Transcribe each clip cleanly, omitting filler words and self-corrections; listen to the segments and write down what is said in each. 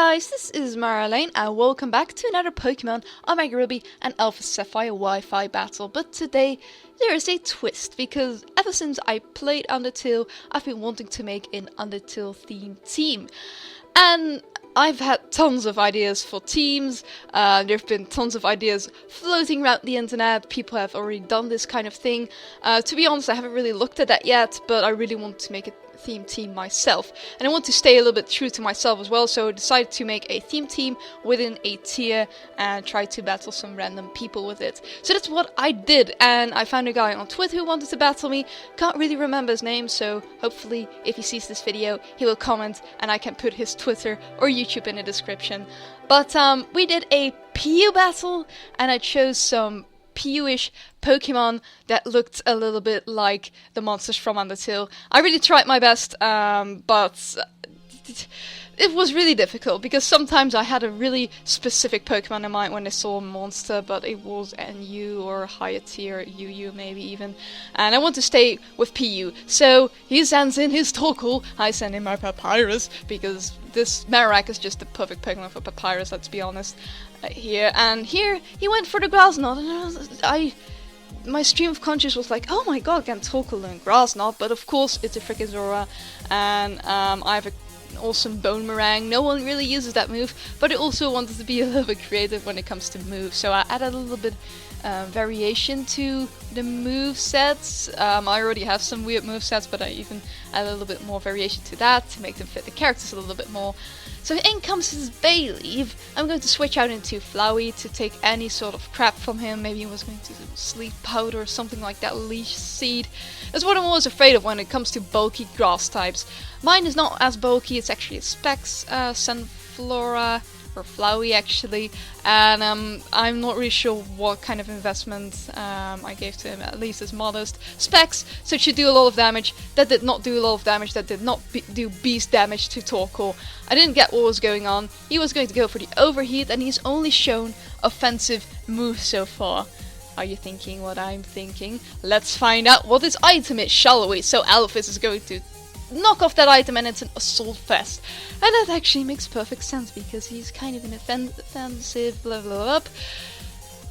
guys, this is Marlene and welcome back to another Pokemon Omega Ruby and Alpha Sapphire Wi-Fi battle. But today there is a twist because ever since I played Undertale, I've been wanting to make an Undertale-themed team. And I've had tons of ideas for teams, there have been tons of ideas floating around the internet, people have already done this kind of thing. To be honest, I haven't really looked at that yet, but I really want to make a theme team myself. And I want to stay a little bit true to myself as well, so I decided to make a theme team within a tier and try to battle some random people with it. So that's what I did, and I found a guy on Twitter who wanted to battle me. Can't really remember his name, so hopefully if he sees this video he will comment and I can put his Twitter or YouTube in the description. But we did a PU battle and I chose some PU-ish Pokemon that looked a little bit like the monsters from Undertale. I really tried my best, but it was really difficult because sometimes I had a really specific Pokemon in mind when I saw a monster, but it was NU or higher tier, UU maybe even, and I want to stay with PU. So he sends in his Torkoal, I send in my Papyrus, because this Marowak is just the perfect Pokemon for Papyrus, let's be honest. Here he went for the Grass Knot, and my stream of conscience was like, oh my god, can Torkoal learn Grass Knot? But of course it's a freaking Zora, and I have an awesome Bone Meringue. No one really uses that move, but I also wanted to be a little bit creative when it comes to moves, so I added a little bit variation to the move sets. I already have some weird move sets, but I even add a little bit more variation to that to make them fit the characters a little bit more. So in comes his Bayleaf. I'm going to switch out into Flowey to take any sort of crap from him. Maybe he was going to Sleep Powder or something like that, Leash Seed. That's what I'm always afraid of when it comes to bulky grass types. Mine is not as bulky, it's actually a Specs, Sunflora, or Flowey actually, and I'm not really sure what kind of investment I gave to him. At least it's modest. Specs, so it should do a lot of damage. That did not do a lot of damage. That did not do beast damage to Torkoal. I didn't get what was going on. He was going to go for the Overheat, and he's only shown offensive moves so far. Are you thinking what I'm thinking? Let's find out what this item is, shall we? So Alphys is going to knock off that item and it's an Assault Vest. And that actually makes perfect sense because he's kind of an offensive blah blah blah.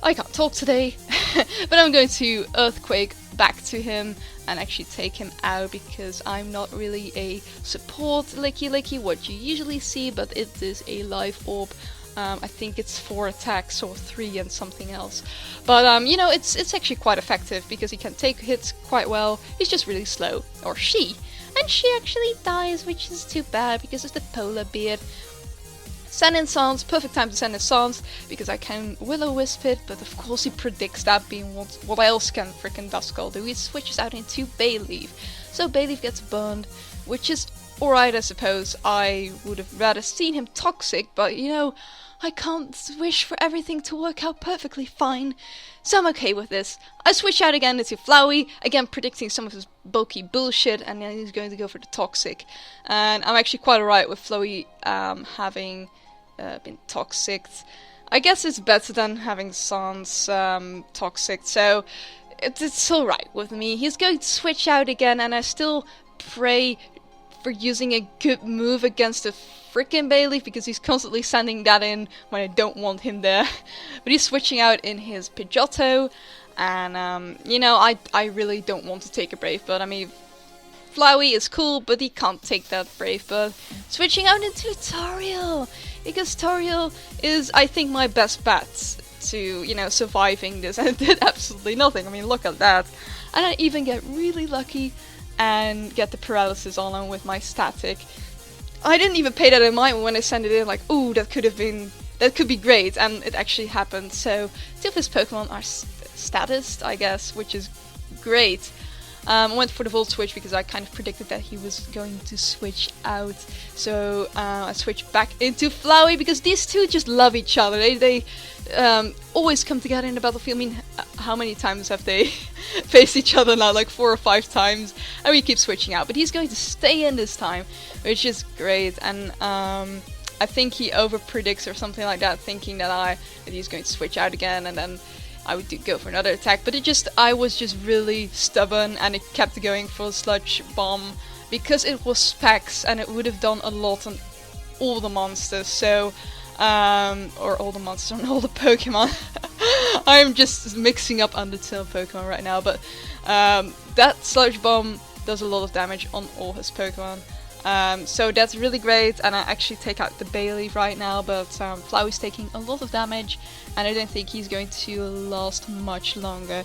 I can't talk today, but I'm going to Earthquake back to him and actually take him out because I'm not really a support licky what you usually see, but it is a live orb. I think it's 4 attacks or 3 and something else. But you know, it's actually quite effective because he can take hits quite well. He's just really slow, or she. And she actually dies, which is too bad because of the polar beard. Send in Sans, perfect time to send in Sans because I can Will-O-Wisp it, but of course he predicts that being what else can frickin' Duskull do. He switches out into Bayleaf. So Bayleaf gets burned, which is alright I suppose. I would have rather seen him Toxic, but you know, I can't wish for everything to work out perfectly fine, so I'm okay with this. I switch out again into Flowey, again predicting some of his bulky bullshit, and then he's going to go for the Toxic. And I'm actually quite alright with Flowey having been Toxic. I guess it's better than having Sans Toxic, so it's alright with me. He's going to switch out again, and I still pray for using a good move against a frickin' Bayleaf because he's constantly sending that in when I don't want him there. But he's switching out in his Pidgeotto, and you know, I really don't want to take a Brave Bird. I mean, Flowey is cool, but he can't take that Brave Bird. Switching out into Toriel, because Toriel is, I think, my best bet to, you know, surviving this, and it did absolutely nothing. I mean, look at that. And I even get really lucky and get the paralysis on him with my static. I didn't even pay that in mind when I sent it in, like, ooh, that could be great, and it actually happened. So, 2 of his Pokemon are status, I guess, which is great. I went for the Volt Switch because I kind of predicted that he was going to switch out. So, I switched back into Flowey because these two just love each other. They always come together in the battlefield. I mean, how many times have they faced each other now? Like 4 or 5 times. And we keep switching out. But he's going to stay in this time, which is great. And I think he over-predicts or something like that, thinking that he's going to switch out again, and then I would go for another attack. But I was just really stubborn, and it kept going for Sludge Bomb because it was Specs, and it would have done a lot on all the monsters, so or all the monsters and all the Pokemon. I'm just mixing up Undertale Pokemon right now, but that Sludge Bomb does a lot of damage on all his Pokemon. So that's really great, and I actually take out the Bailey right now, but Flowey's taking a lot of damage, and I don't think he's going to last much longer.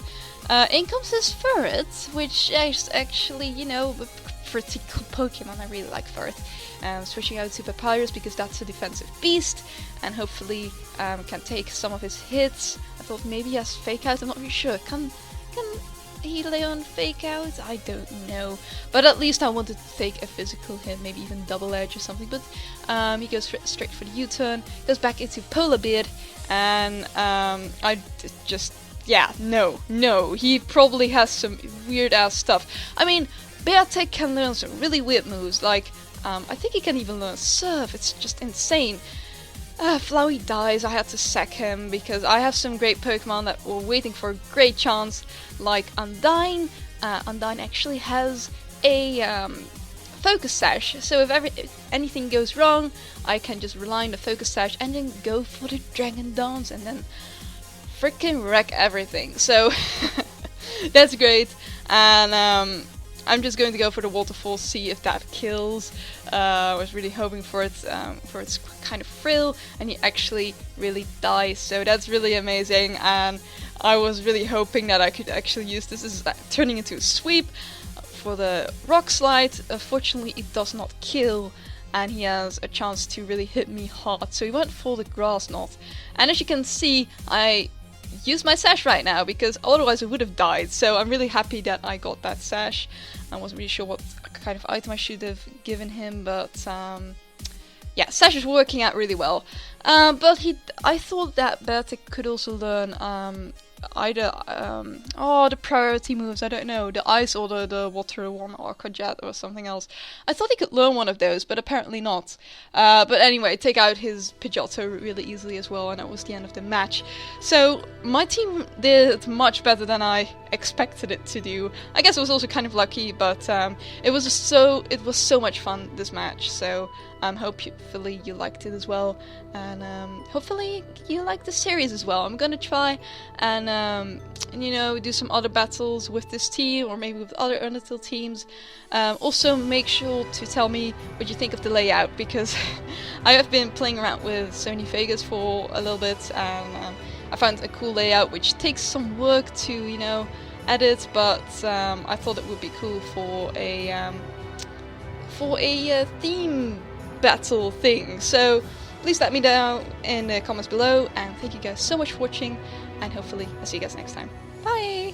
In comes his Ferret, which is actually, you know, a pretty cool Pokemon. I really like Ferret. Switching out to Papyrus because that's a defensive beast, and hopefully can take some of his hits. I thought maybe he has Fake Out, I'm not really sure. Can he lay on Fake Out? I don't know. But at least I wanted to take a physical hit, maybe even Double Edge or something. But he goes straight for the U-turn, goes back into Polar Beard, and I just, yeah, no. He probably has some weird ass stuff. I mean, Beartech can learn some really weird moves, like I think he can even learn Surf. It's just insane. Flowey dies, I had to sack him because I have some great Pokemon that were waiting for a great chance, like Undyne. Undyne actually has a Focus Sash, so if anything goes wrong, I can just rely on the Focus Sash and then go for the Dragon Dance and then freaking wreck everything. So that's great, and I'm just going to go for the Waterfall, see if that kills. I was really hoping for its kind of frill, and he actually really dies, so that's really amazing, and I was really hoping that I could actually use this as turning into a sweep for the Rock Slide. Unfortunately, it does not kill, and he has a chance to really hit me hard, so he went for the Grass Knot, and as you can see, I use my sash right now because otherwise I would have died, so I'm really happy that I got that sash. I wasn't really sure what kind of item I should have given him, but yeah, sash is working out really well. But I thought that Beartech could also learn either the priority moves, I don't know, the ice or the water one, or Jet or something else. I thought he could learn one of those, but apparently not. But anyway, take out his Pidgeotto really easily as well, and that was the end of the match. So my team did much better than I expected it to do. I guess I was also kind of lucky, but it was so much fun, this match. So hopefully you liked it as well, and hopefully you like the series as well. I'm gonna try and you know, do some other battles with this team, or maybe with other Undertale teams. Also make sure to tell me what you think of the layout, because I have been playing around with Sony Vegas for a little bit, and I found a cool layout which takes some work to, you know, edit, but I thought it would be cool for a theme battle thing. So please let me know in the comments below, and thank you guys so much for watching, and hopefully I'll see you guys next time. Bye!